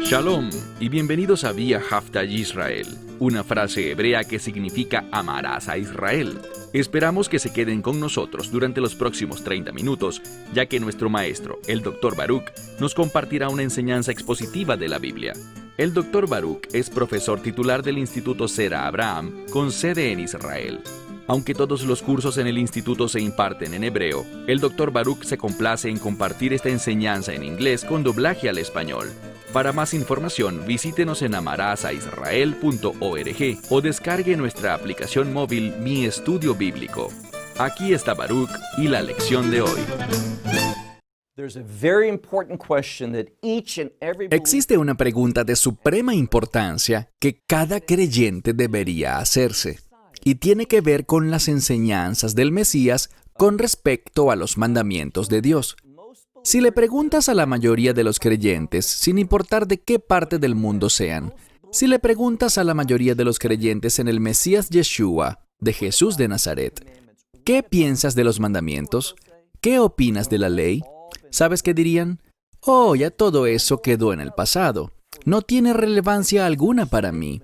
Shalom y bienvenidos a Vía Hafta Yisrael, una frase hebrea que significa amarás a Israel. Esperamos que se queden con nosotros durante los próximos 30 minutos, ya que nuestro maestro, el Dr. Baruch, nos compartirá una enseñanza expositiva de la Biblia. El Dr. Baruch es profesor titular del Instituto Zera Abraham, con sede en Israel. Aunque todos los cursos en el instituto se imparten en hebreo, el Dr. Baruch se complace en compartir esta enseñanza en inglés con doblaje al español. Para más información, visítenos en amarasaisrael.org o descargue nuestra aplicación móvil Mi Estudio Bíblico. Aquí está Baruch y la lección de hoy. Existe una pregunta de suprema importancia que cada creyente debería hacerse, y tiene que ver con las enseñanzas del Mesías con respecto a los mandamientos de Dios. Si le preguntas a la mayoría de los creyentes, sin importar de qué parte del mundo sean, si le preguntas a la mayoría de los creyentes en el Mesías Yeshua, de Jesús de Nazaret, ¿qué piensas de los mandamientos? ¿Qué opinas de la ley? ¿Sabes qué dirían? Oh, ya todo eso quedó en el pasado. No tiene relevancia alguna para mí.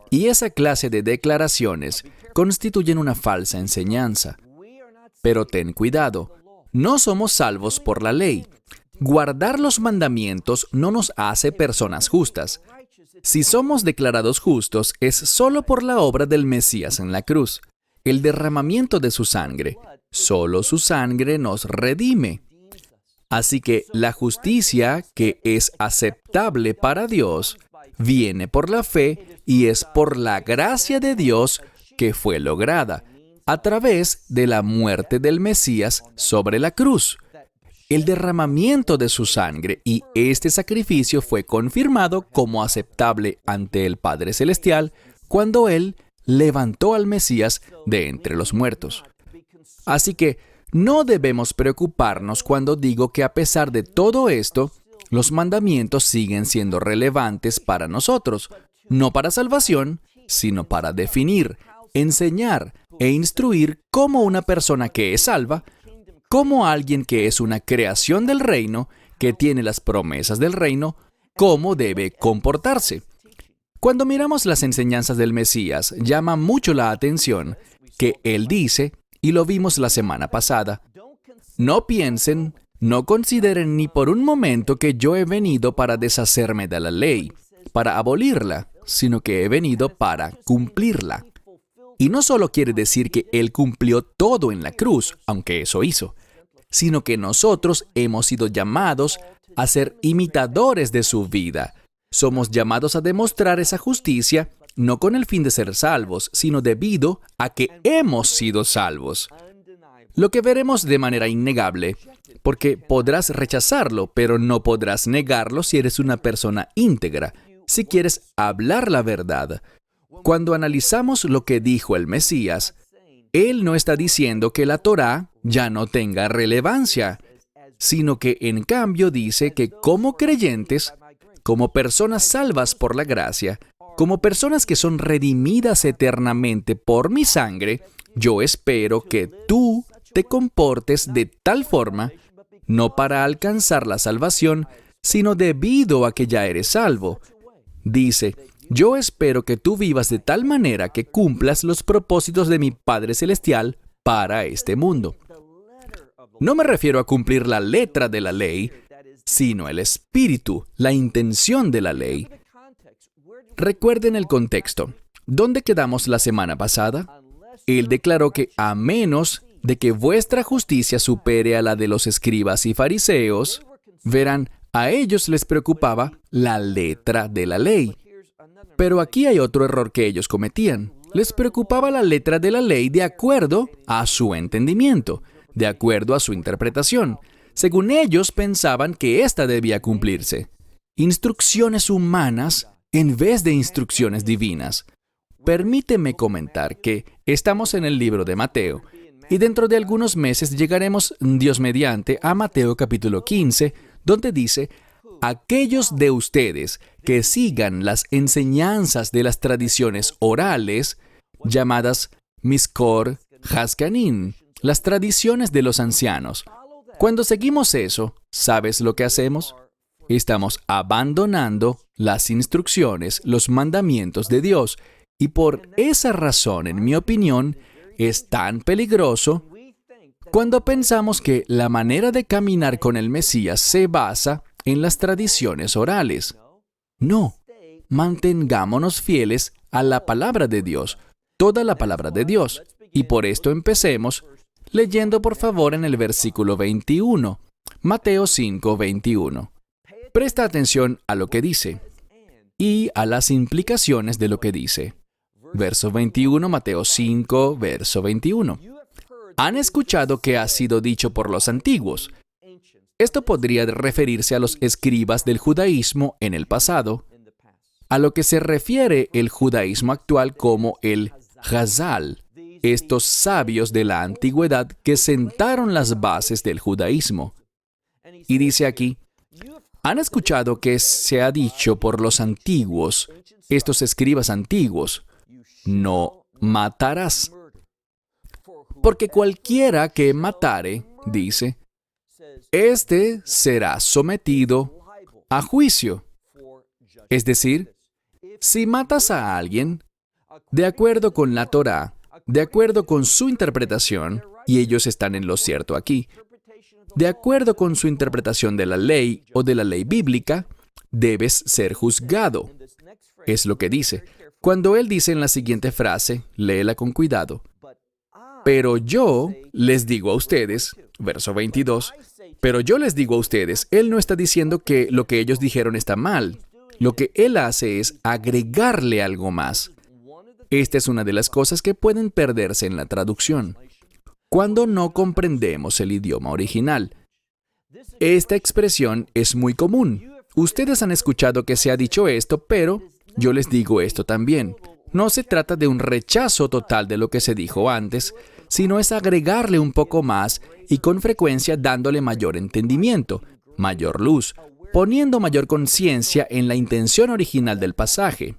Y esa clase de declaraciones constituyen una falsa enseñanza. Pero ten cuidado. No somos salvos por la ley. Guardar los mandamientos no nos hace personas justas. Si somos declarados justos, es solo por la obra del Mesías en la cruz. El derramamiento de su sangre. Solo su sangre nos redime. Así que la justicia, que es aceptable para Dios, viene por la fe y es por la gracia de Dios que fue lograda a través de la muerte del Mesías sobre la cruz. El derramamiento de su sangre y este sacrificio fue confirmado como aceptable ante el Padre Celestial cuando Él levantó al Mesías de entre los muertos. Así que no debemos preocuparnos cuando digo que a pesar de todo esto, los mandamientos siguen siendo relevantes para nosotros, no para salvación, sino para definir, enseñar e instruir cómo una persona que es salva, cómo alguien que es una creación del reino, que tiene las promesas del reino, cómo debe comportarse. Cuando miramos las enseñanzas del Mesías, llama mucho la atención que Él dice, y lo vimos la semana pasada, no piensen, no consideren ni por un momento que yo he venido para deshacerme de la ley, para abolirla, sino que he venido para cumplirla. Y no solo quiere decir que Él cumplió todo en la cruz, aunque eso hizo, sino que nosotros hemos sido llamados a ser imitadores de su vida. Somos llamados a demostrar esa justicia, no con el fin de ser salvos, sino debido a que hemos sido salvos. Lo que veremos de manera innegable, porque podrás rechazarlo, pero no podrás negarlo si eres una persona íntegra, si quieres hablar la verdad. Cuando analizamos lo que dijo el Mesías, Él no está diciendo que la Torá ya no tenga relevancia, sino que en cambio dice que como creyentes, como personas salvas por la gracia, como personas que son redimidas eternamente por mi sangre, yo espero que tú te comportes de tal forma, no para alcanzar la salvación, sino debido a que ya eres salvo. Dice, yo espero que tú vivas de tal manera que cumplas los propósitos de mi Padre Celestial para este mundo. No me refiero a cumplir la letra de la ley, sino el espíritu, la intención de la ley. Recuerden el contexto. ¿Dónde quedamos la semana pasada? Él declaró que a menos de que vuestra justicia supere a la de los escribas y fariseos, verán, a ellos les preocupaba la letra de la ley. Pero aquí hay otro error que ellos cometían. Les preocupaba la letra de la ley de acuerdo a su entendimiento, de acuerdo a su interpretación. Según ellos pensaban que ésta debía cumplirse. Instrucciones humanas en vez de instrucciones divinas. Permíteme comentar que estamos en el libro de Mateo, y dentro de algunos meses llegaremos, Dios mediante, a Mateo capítulo 15, donde dice, aquellos de ustedes que sigan las enseñanzas de las tradiciones orales, llamadas Miskor Haskanin, las tradiciones de los ancianos. Cuando seguimos eso, ¿sabes lo que hacemos? estamos abandonando las instrucciones, los mandamientos de Dios. Y por esa razón, en mi opinión, es tan peligroso cuando pensamos que la manera de caminar con el Mesías se basa en las tradiciones orales. No, mantengámonos fieles a la palabra de Dios, toda la palabra de Dios. Y por esto empecemos leyendo por favor en el versículo 21, Mateo 5, 21. Presta atención a lo que dice y a las implicaciones de lo que dice. Verso 21, Mateo 5, verso 21. Han escuchado que ha sido dicho por los antiguos. Esto podría referirse a los escribas del judaísmo en el pasado, a lo que se refiere el judaísmo actual como el Hazal, estos sabios de la antigüedad que sentaron las bases del judaísmo. Y dice aquí, han escuchado que se ha dicho por los antiguos, estos escribas antiguos, no matarás. Porque cualquiera que matare, dice, éste será sometido a juicio. Es decir, si matas a alguien, de acuerdo con la Torá, de acuerdo con su interpretación, y ellos están en lo cierto aquí, de acuerdo con su interpretación de la ley o de la ley bíblica, debes ser juzgado. Es lo que dice. Cuando él dice en la siguiente frase, léela con cuidado. Pero yo les digo a ustedes, verso 22, pero yo les digo a ustedes, él no está diciendo que lo que ellos dijeron está mal. Lo que él hace es agregarle algo más. Esta es una de las cosas que pueden perderse en la traducción, cuando no comprendemos el idioma original. Esta expresión es muy común. Ustedes han escuchado que se ha dicho esto, pero yo les digo esto también. No se trata de un rechazo total de lo que se dijo antes, sino es agregarle un poco más y con frecuencia dándole mayor entendimiento, mayor luz, poniendo mayor conciencia en la intención original del pasaje.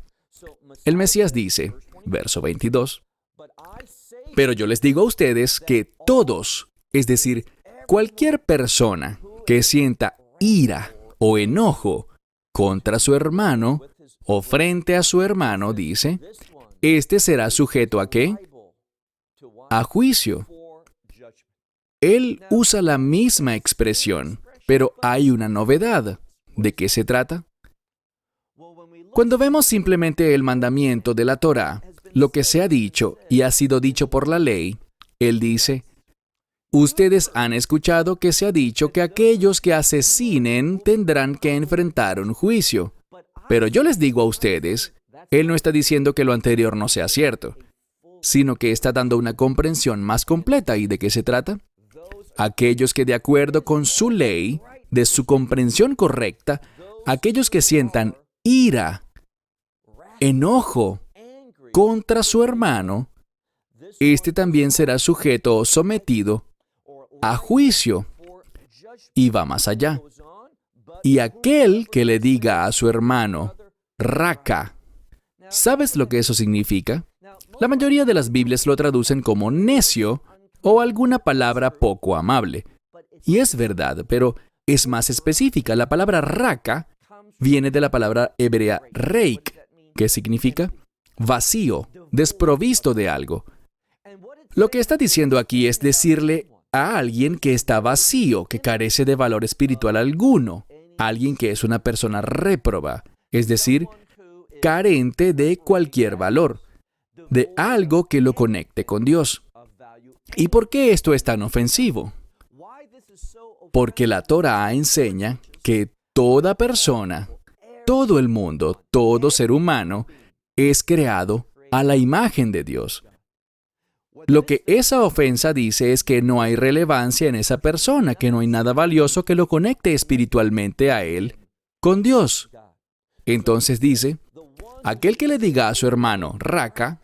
El Mesías dice, verso 22, pero yo les digo a ustedes que todos, es decir, cualquier persona que sienta ira o enojo contra su hermano o frente a su hermano, dice, este será sujeto ¿a qué? A juicio. Él usa la misma expresión, pero hay una novedad. ¿De qué se trata? Cuando vemos simplemente el mandamiento de la Torá, lo que se ha dicho y ha sido dicho por la ley, él dice, ustedes han escuchado que se ha dicho que aquellos que asesinen tendrán que enfrentar un juicio. Pero yo les digo a ustedes, él no está diciendo que lo anterior no sea cierto, sino que está dando una comprensión más completa. ¿Y de qué se trata? Aquellos que de acuerdo con su ley, de su comprensión correcta, aquellos que sientan ira, enojo contra su hermano, este también será sujeto o sometido a juicio. Y va más allá. Y aquel que le diga a su hermano, raca, ¿sabes lo que eso significa? La mayoría de las Biblias lo traducen como necio o alguna palabra poco amable. Y es verdad, pero es más específica. La palabra raca viene de la palabra hebrea reik, que significa vacío, desprovisto de algo. Lo que está diciendo aquí es decirle a alguien que está vacío, que carece de valor espiritual alguno, alguien que es una persona réproba, es decir, carente de cualquier valor, de algo que lo conecte con Dios. ¿Y por qué esto es tan ofensivo? Porque la Torá enseña que toda persona, todo el mundo, todo ser humano, es creado a la imagen de Dios. Lo que esa ofensa dice es que no hay relevancia en esa persona, que no hay nada valioso que lo conecte espiritualmente a él con Dios. Entonces dice, aquel que le diga a su hermano raca,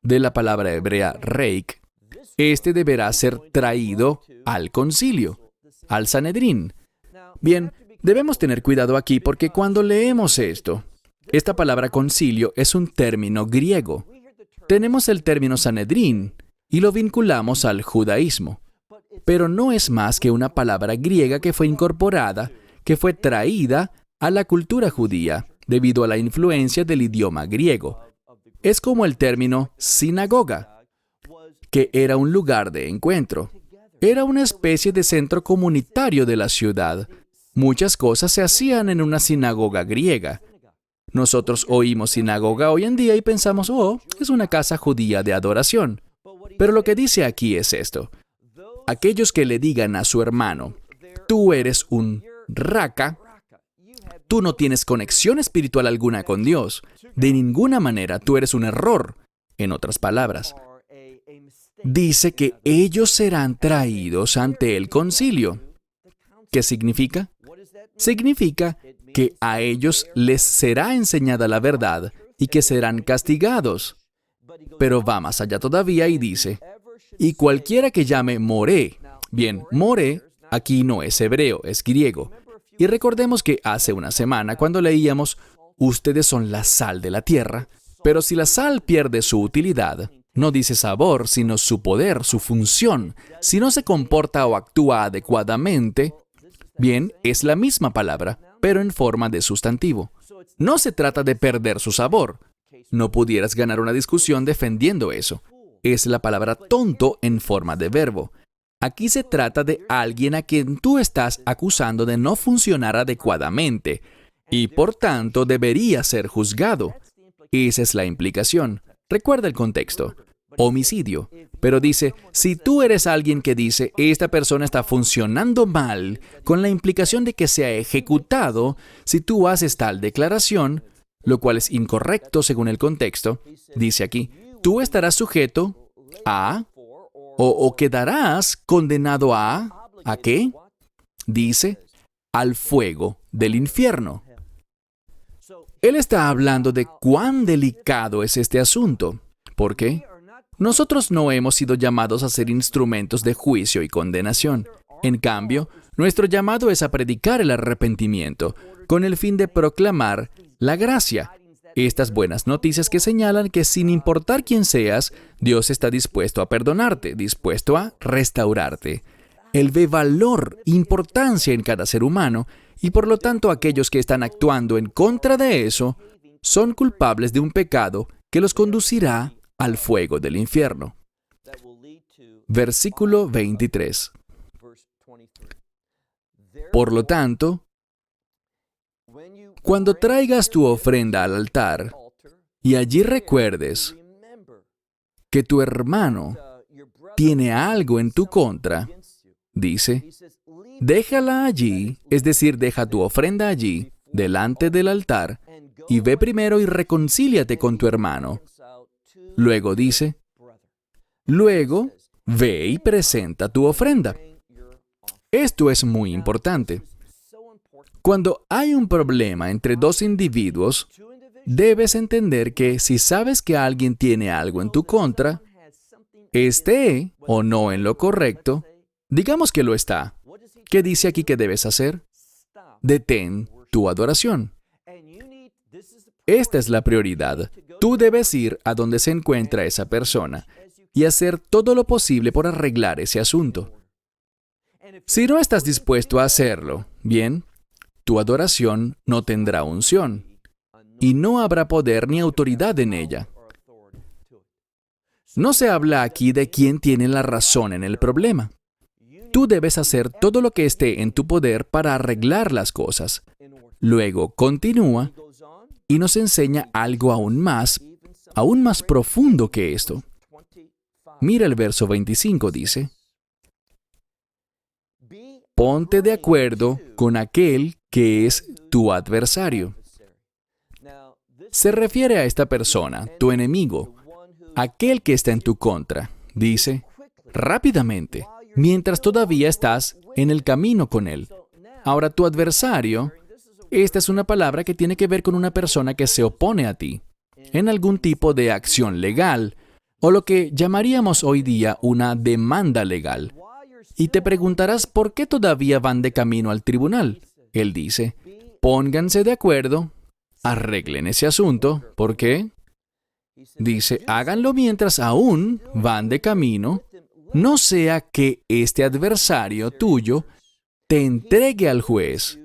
de la palabra hebrea reik, este deberá ser traído al concilio, al Sanedrín. Bien, debemos tener cuidado aquí porque cuando leemos esto, esta palabra concilio es un término griego. Tenemos el término Sanedrín y lo vinculamos al judaísmo, pero no es más que una palabra griega que fue incorporada, que fue traída a la cultura judía debido a la influencia del idioma griego. Es como el término sinagoga, que era un lugar de encuentro. Era una especie de centro comunitario de la ciudad. Muchas cosas se hacían en una sinagoga griega. Nosotros oímos sinagoga hoy en día y pensamos, oh, es una casa judía de adoración. Pero lo que dice aquí es esto. Aquellos que le digan a su hermano, tú eres un raca, tú no tienes conexión espiritual alguna con Dios. De ninguna manera, tú eres un error. En otras palabras, dice que ellos serán traídos ante el concilio. ¿Qué significa? Significa que a ellos les será enseñada la verdad y que serán castigados. Pero va más allá todavía y dice, y cualquiera que llame Moré. Bien, Moré aquí no es hebreo, es griego. Y recordemos que hace una semana cuando leíamos, ustedes son la sal de la tierra, pero si la sal pierde su utilidad, no dice sabor, sino su poder, su función. Si no se comporta o actúa adecuadamente, bien, es la misma palabra, pero en forma de sustantivo. No se trata de perder su sabor. No pudieras ganar una discusión defendiendo eso. Es la palabra tonto en forma de verbo. Aquí se trata de alguien a quien tú estás acusando de no funcionar adecuadamente y por tanto debería ser juzgado. Esa es la implicación. Recuerda el contexto. Homicidio. Pero dice, si tú eres alguien que dice, esta persona está funcionando mal, con la implicación de que sea ejecutado, si tú haces tal declaración, lo cual es incorrecto según el contexto, dice aquí, tú estarás sujeto a, o quedarás condenado ¿a qué? Dice, al fuego del infierno. Él está hablando de cuán delicado es este asunto. ¿Por qué? Nosotros no hemos sido llamados a ser instrumentos de juicio y condenación. En cambio, nuestro llamado es a predicar el arrepentimiento, con el fin de proclamar la gracia. Estas buenas noticias que señalan que sin importar quién seas, Dios está dispuesto a perdonarte, dispuesto a restaurarte. Él ve valor, importancia en cada ser humano, y por lo tanto aquellos que están actuando en contra de eso son culpables de un pecado que los conducirá al fuego del infierno. Versículo 23. Por lo tanto, cuando traigas tu ofrenda al altar y allí recuerdes que tu hermano tiene algo en tu contra, dice, déjala allí, es decir, deja tu ofrenda allí, delante del altar, y ve primero y reconcíliate con tu hermano. Luego dice, luego ve y presenta tu ofrenda. Esto es muy importante. Cuando hay un problema entre dos individuos, debes entender que si sabes que alguien tiene algo en tu contra, esté o no en lo correcto, digamos que lo está. ¿Qué dice aquí que debes hacer? Detén tu adoración. Esta es la prioridad. Tú debes ir a donde se encuentra esa persona y hacer todo lo posible por arreglar ese asunto. Si no estás dispuesto a hacerlo, bien, tu adoración no tendrá unción y no habrá poder ni autoridad en ella. No se habla aquí de quién tiene la razón en el problema. Tú debes hacer todo lo que esté en tu poder para arreglar las cosas. Luego continúa y nos enseña algo aún más profundo que esto. Mira el verso 25, dice, ponte de acuerdo con aquel que es tu adversario. Se refiere a esta persona, tu enemigo, aquel que está en tu contra. Dice, rápidamente, mientras todavía estás en el camino con él. Ahora, tu adversario, esta es una palabra que tiene que ver con una persona que se opone a ti, en algún tipo de acción legal, o lo que llamaríamos hoy día una demanda legal. Y te preguntarás por qué todavía van de camino al tribunal. Él dice, pónganse de acuerdo, arreglen ese asunto. ¿Por qué? Dice, háganlo mientras aún van de camino, no sea que este adversario tuyo te entregue al juez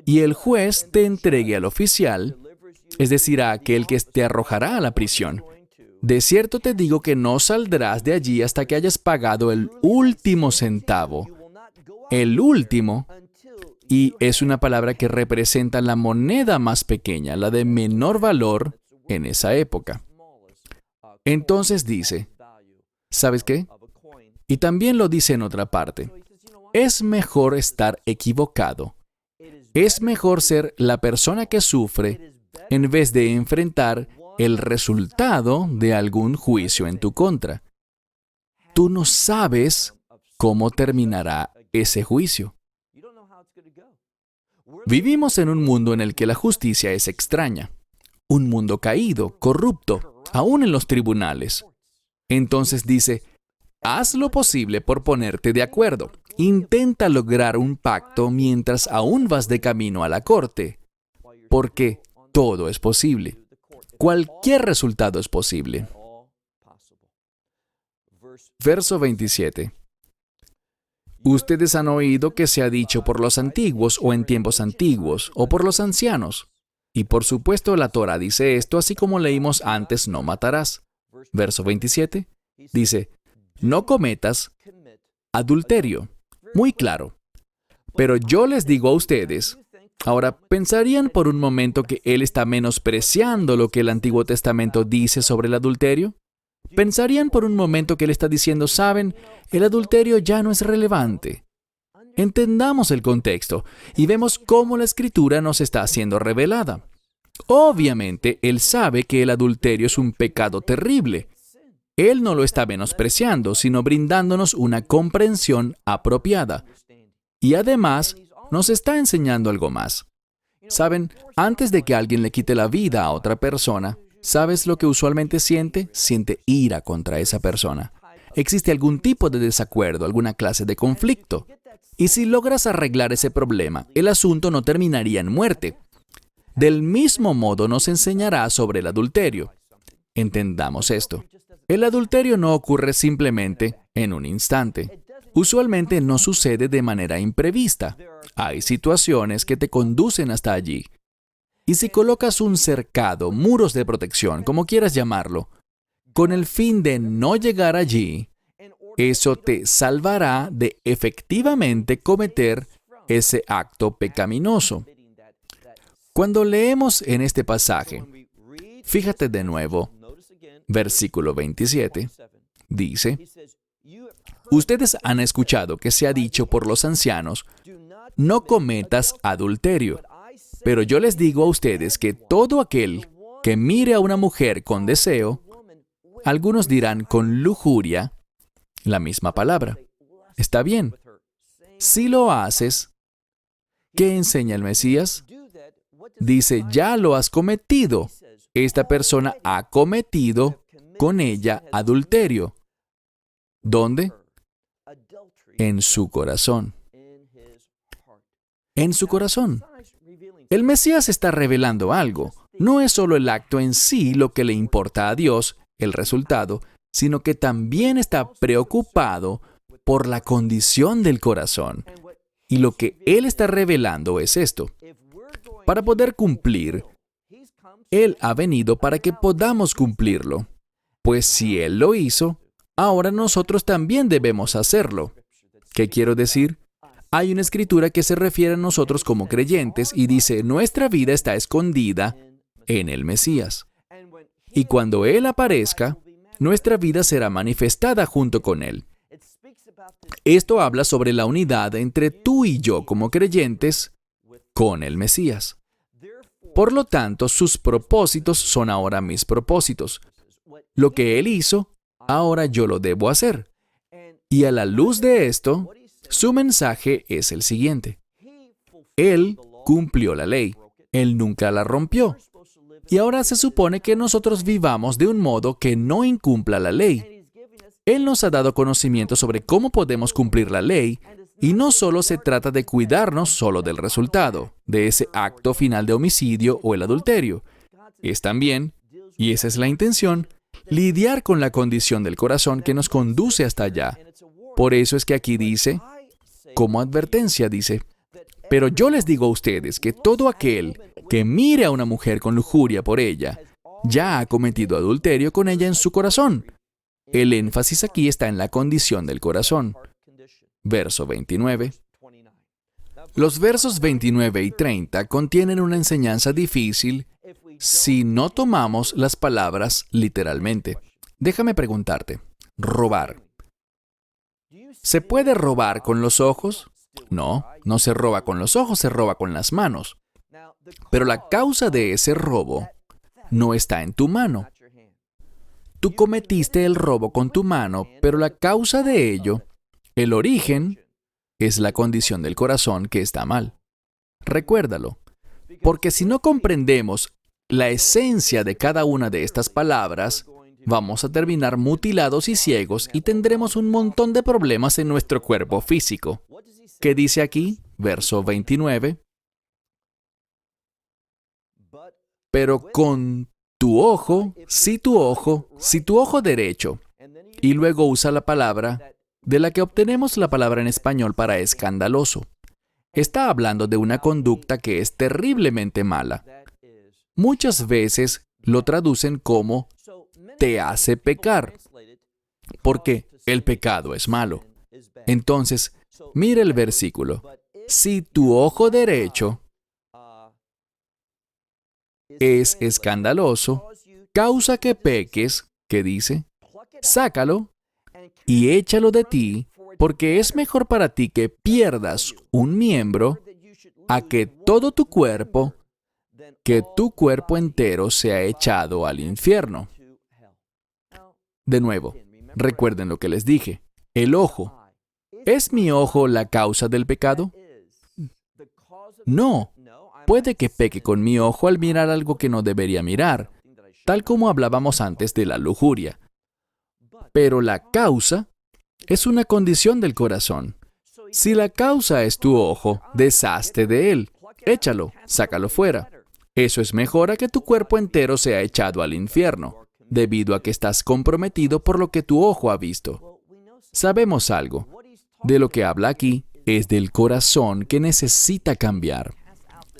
y el juez te entregue al oficial, es decir, a aquel que te arrojará a la prisión. De cierto te digo que no saldrás de allí hasta que hayas pagado el último centavo. El último, y es una palabra que representa la moneda más pequeña, la de menor valor en esa época. Entonces dice, ¿sabes qué? Y también lo dice en otra parte. Es mejor estar equivocado. Es mejor ser la persona que sufre en vez de enfrentar el resultado de algún juicio en tu contra. Tú no sabes cómo terminará ese juicio. Vivimos en un mundo en el que la justicia es extraña. Un mundo caído, corrupto, aún en los tribunales. Entonces dice, haz lo posible por ponerte de acuerdo. Intenta lograr un pacto mientras aún vas de camino a la corte, porque todo es posible. Cualquier resultado es posible. Verso 27. Ustedes han oído que se ha dicho por los antiguos o en tiempos antiguos o por los ancianos. Y por supuesto la Torá dice esto, así como leímos antes, no matarás. Verso 27 dice, no cometas adulterio. Muy claro. Pero yo les digo a ustedes, ahora, ¿pensarían por un momento que él está menospreciando lo que el Antiguo Testamento dice sobre el adulterio? ¿Pensarían por un momento que él está diciendo, saben, el adulterio ya no es relevante? Entendamos el contexto y vemos cómo la Escritura nos está siendo revelada. Obviamente, él sabe que el adulterio es un pecado terrible. Él no lo está menospreciando, sino brindándonos una comprensión apropiada. Y además, nos está enseñando algo más. Saben, antes de que alguien le quite la vida a otra persona, ¿sabes lo que usualmente siente? Siente ira contra esa persona. Existe algún tipo de desacuerdo, alguna clase de conflicto. Y si logras arreglar ese problema, el asunto no terminaría en muerte. Del mismo modo nos enseñará sobre el adulterio. Entendamos esto. El adulterio no ocurre simplemente en un instante. Usualmente no sucede de manera imprevista. Hay situaciones que te conducen hasta allí. Y si colocas un cercado, muros de protección, como quieras llamarlo, con el fin de no llegar allí, eso te salvará de efectivamente cometer ese acto pecaminoso. Cuando leemos en este pasaje, fíjate de nuevo, versículo 27, dice, ustedes han escuchado que se ha dicho por los ancianos, no cometas adulterio. Pero yo les digo a ustedes que todo aquel que mire a una mujer con deseo, algunos dirán con lujuria, la misma palabra. Está bien. Si lo haces, ¿qué enseña el Mesías? Dice, ya lo has cometido. Esta persona ha cometido con ella adulterio. ¿Dónde? En su corazón. En su corazón. El Mesías está revelando algo. No es solo el acto en sí lo que le importa a Dios, el resultado, sino que también está preocupado por la condición del corazón. Y lo que Él está revelando es esto. Para poder cumplir, Él ha venido para que podamos cumplirlo. Pues si Él lo hizo, ahora nosotros también debemos hacerlo. ¿Qué quiero decir? Hay una escritura que se refiere a nosotros como creyentes y dice, nuestra vida está escondida en el Mesías. Y cuando Él aparezca, nuestra vida será manifestada junto con Él. Esto habla sobre la unidad entre tú y yo como creyentes con el Mesías. Por lo tanto, sus propósitos son ahora mis propósitos. Lo que Él hizo, ahora yo lo debo hacer. Y a la luz de esto, su mensaje es el siguiente. Él cumplió la ley. Él nunca la rompió. Y ahora se supone que nosotros vivamos de un modo que no incumpla la ley. Él nos ha dado conocimiento sobre cómo podemos cumplir la ley, y no solo se trata de cuidarnos solo del resultado, de ese acto final de homicidio o el adulterio. Es también, y esa es la intención, lidiar con la condición del corazón que nos conduce hasta allá. Por eso es que aquí dice, como advertencia dice, Pero yo les digo a ustedes que todo aquel que mire a una mujer con lujuria por ella, ya ha cometido adulterio con ella en su corazón. El énfasis aquí está en la condición del corazón. Verso 29. Los versos 29 y 30 contienen una enseñanza difícil si no tomamos las palabras literalmente. Déjame preguntarte, robar. ¿Se puede robar con los ojos? No, no se roba con los ojos, se roba con las manos. Pero la causa de ese robo no está en tu mano. Tú cometiste el robo con tu mano, pero la causa de ello, el origen, es la condición del corazón que está mal. Recuérdalo, porque si no comprendemos la esencia de cada una de estas palabras, vamos a terminar mutilados y ciegos y tendremos un montón de problemas en nuestro cuerpo físico. ¿Qué dice aquí? Verso 29. Pero con si tu ojo derecho, y luego usa la palabra de la que obtenemos la palabra en español para escandaloso. Está hablando de una conducta que es terriblemente mala. Muchas veces lo traducen como te hace pecar, porque el pecado es malo. Entonces, mira el versículo. Si tu ojo derecho es escandaloso, causa que peques, ¿qué dice? Sácalo y échalo de ti, porque es mejor para ti que pierdas un miembro a que todo tu cuerpo entero sea echado al infierno. De nuevo, recuerden lo que les dije. El ojo. ¿Es mi ojo la causa del pecado? No. Puede que peque con mi ojo al mirar algo que no debería mirar, tal como hablábamos antes de la lujuria. Pero la causa es una condición del corazón. Si la causa es tu ojo, deshazte de él. Échalo, sácalo fuera. Eso es mejor a que tu cuerpo entero sea echado al infierno, debido a que estás comprometido por lo que tu ojo ha visto. Sabemos algo. De lo que habla aquí es del corazón que necesita cambiar.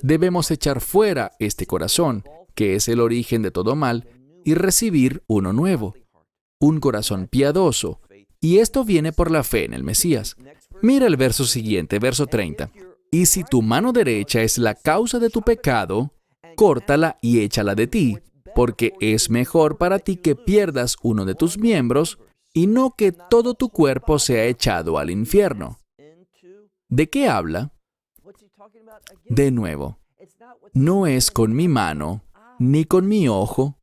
Debemos echar fuera este corazón, que es el origen de todo mal, y recibir uno nuevo, un corazón piadoso, y esto viene por la fe en el Mesías. Mira el verso siguiente, verso 30. Y si tu mano derecha es la causa de tu pecado, córtala y échala de ti, porque es mejor para ti que pierdas uno de tus miembros y no que todo tu cuerpo sea echado al infierno. ¿De qué habla? De nuevo, no es con mi mano, ni con mi ojo.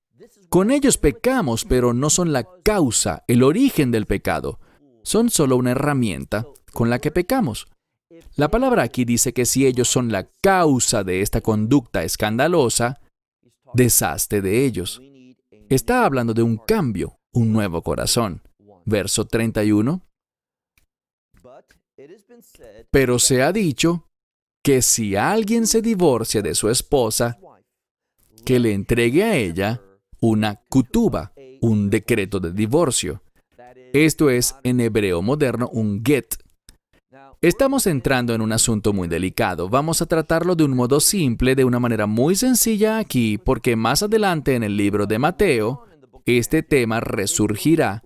Con ellos pecamos, pero no son la causa, el origen del pecado. Son solo una herramienta con la que pecamos. La palabra aquí dice que si ellos son la causa de esta conducta escandalosa, deshazte de ellos. Está hablando de un cambio, un nuevo corazón. Verso 31. Pero se ha dicho que si alguien se divorcia de su esposa, que le entregue a ella una kutuba, un decreto de divorcio. Esto es, en hebreo moderno, un get. Estamos entrando en un asunto muy delicado. Vamos a tratarlo de un modo simple, de una manera muy sencilla aquí, porque más adelante en el libro de Mateo, este tema resurgirá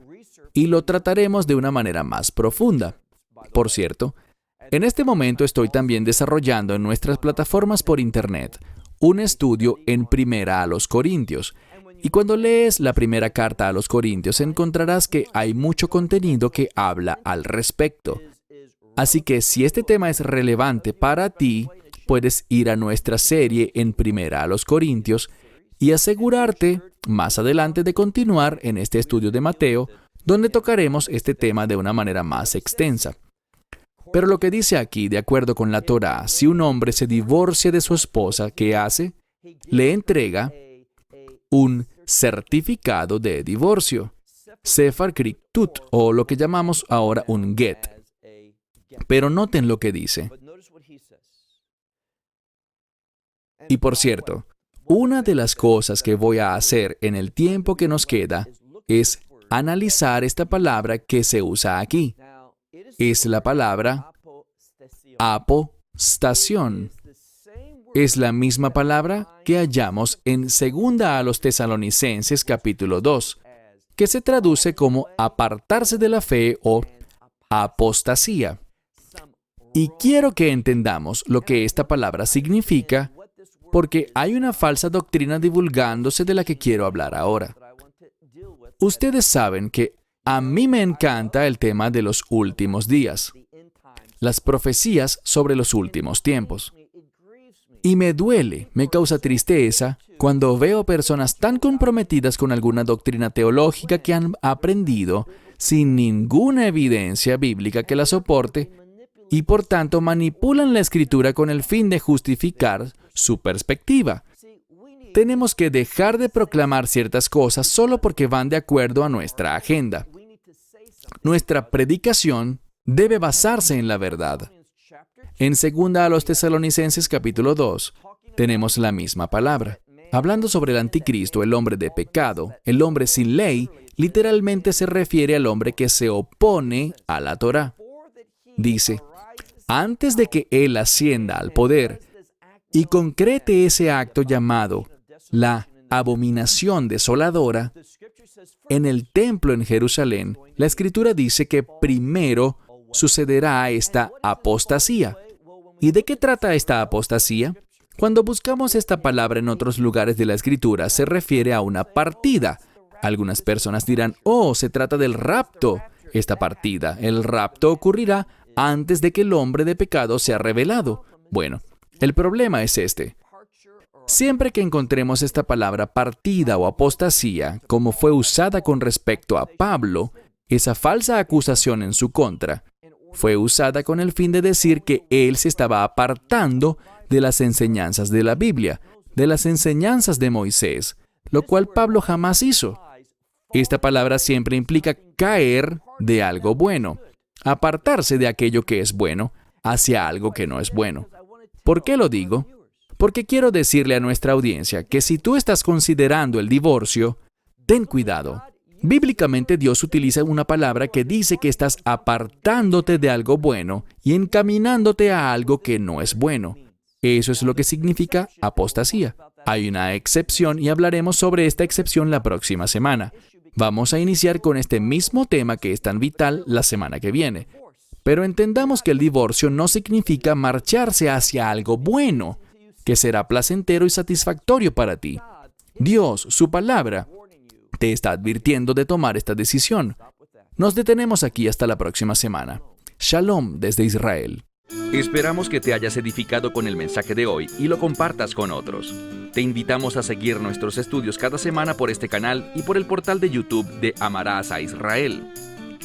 y lo trataremos de una manera más profunda. Por cierto, en este momento estoy también desarrollando en nuestras plataformas por Internet un estudio en Primera a los Corintios. Y cuando lees la primera carta a los Corintios, encontrarás que hay mucho contenido que habla al respecto. Así que si este tema es relevante para ti, puedes ir a nuestra serie en Primera a los Corintios y asegurarte más adelante de continuar en este estudio de Mateo, donde tocaremos este tema de una manera más extensa. Pero lo que dice aquí, de acuerdo con la Torá, si un hombre se divorcia de su esposa, ¿qué hace? Le entrega un certificado de divorcio, Sefer Kriktut, o lo que llamamos ahora un get. Pero noten lo que dice. Y por cierto, una de las cosas que voy a hacer en el tiempo que nos queda es analizar esta palabra que se usa aquí. Es la palabra apostación. Es la misma palabra que hallamos en 2 a los Tesalonicenses capítulo 2, que se traduce como apartarse de la fe o apostasía. Y quiero que entendamos lo que esta palabra significa, porque hay una falsa doctrina divulgándose de la que quiero hablar ahora. Ustedes saben que a mí me encanta el tema de los últimos días, las profecías sobre los últimos tiempos. Y me duele, me causa tristeza cuando veo personas tan comprometidas con alguna doctrina teológica que han aprendido sin ninguna evidencia bíblica que la soporte y por tanto manipulan la Escritura con el fin de justificar su perspectiva. Tenemos que dejar de proclamar ciertas cosas solo porque van de acuerdo a nuestra agenda. Nuestra predicación debe basarse en la verdad. En 2 a los Tesalonicenses capítulo 2 tenemos la misma palabra. Hablando sobre el anticristo, el hombre de pecado, el hombre sin ley, literalmente se refiere al hombre que se opone a la Torá. Dice, antes de que él ascienda al poder y concrete ese acto llamado la abominación desoladora, en el templo en Jerusalén, la Escritura dice que primero sucederá esta apostasía. ¿Y de qué trata esta apostasía? Cuando buscamos esta palabra en otros lugares de la Escritura, se refiere a una partida. Algunas personas dirán, oh, se trata del rapto. Esta partida, el rapto ocurrirá antes de que el hombre de pecado sea revelado. Bueno, el problema es este. Siempre que encontremos esta palabra partida o apostasía, como fue usada con respecto a Pablo, esa falsa acusación en su contra, fue usada con el fin de decir que él se estaba apartando de las enseñanzas de la Biblia, de las enseñanzas de Moisés, lo cual Pablo jamás hizo. Esta palabra siempre implica caer de algo bueno, apartarse de aquello que es bueno hacia algo que no es bueno. ¿Por qué lo digo? Porque quiero decirle a nuestra audiencia que si tú estás considerando el divorcio, ten cuidado. Bíblicamente Dios utiliza una palabra que dice que estás apartándote de algo bueno y encaminándote a algo que no es bueno. Eso es lo que significa apostasía. Hay una excepción y hablaremos sobre esta excepción la próxima semana. Vamos a iniciar con este mismo tema que es tan vital la semana que viene. Pero entendamos que el divorcio no significa marcharse hacia algo bueno, que será placentero y satisfactorio para ti. Dios, su palabra, te está advirtiendo de tomar esta decisión. Nos detenemos aquí hasta la próxima semana. Shalom desde Israel. Esperamos que te hayas edificado con el mensaje de hoy y lo compartas con otros. Te invitamos a seguir nuestros estudios cada semana por este canal y por el portal de YouTube de Amarás a Israel.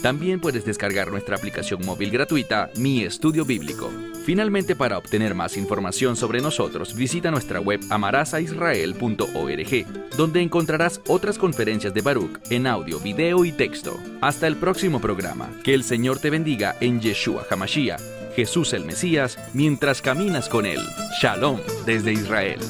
También puedes descargar nuestra aplicación móvil gratuita, Mi Estudio Bíblico. Finalmente, para obtener más información sobre nosotros, visita nuestra web amarasaisrael.org, donde encontrarás otras conferencias de Baruch en audio, video y texto. Hasta el próximo programa. Que el Señor te bendiga en Yeshua HaMashiach, Jesús el Mesías, mientras caminas con Él. Shalom desde Israel.